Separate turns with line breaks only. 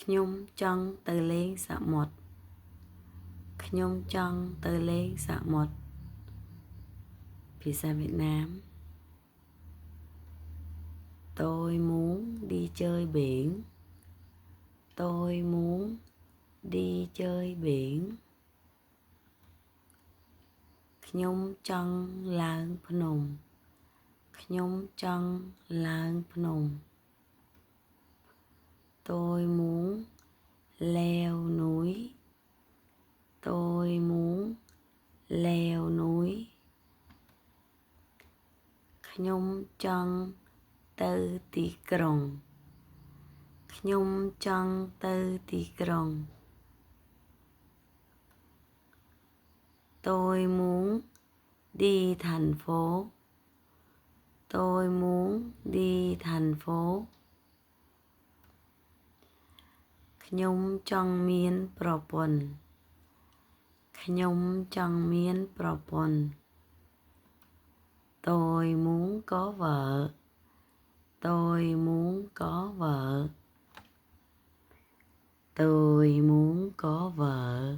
Nhung chân từ lên sợ một. Nhung chân từ lên sợ một. Visa Việt Nam. Tôi muốn đi chơi biển. Tôi muốn đi chơi biển. Nhung chânឡើងភ្នំ. Nhung chânឡើងភ្នំ. Tôi muốn leo núi. Tôi muốn leo núi. Nhung chânទៅទីក្រុង. Nhung chân tới tíក្រុង. Tôi muốn đi thành phố. Tôi muốn đi thành phố. Nhung chân miênប្រពន្ធ. Nhung chân miênប្រពន្ធ. Tôi muốn có vợ. Tôi muốn có vợ. Tôi muốn có vợ.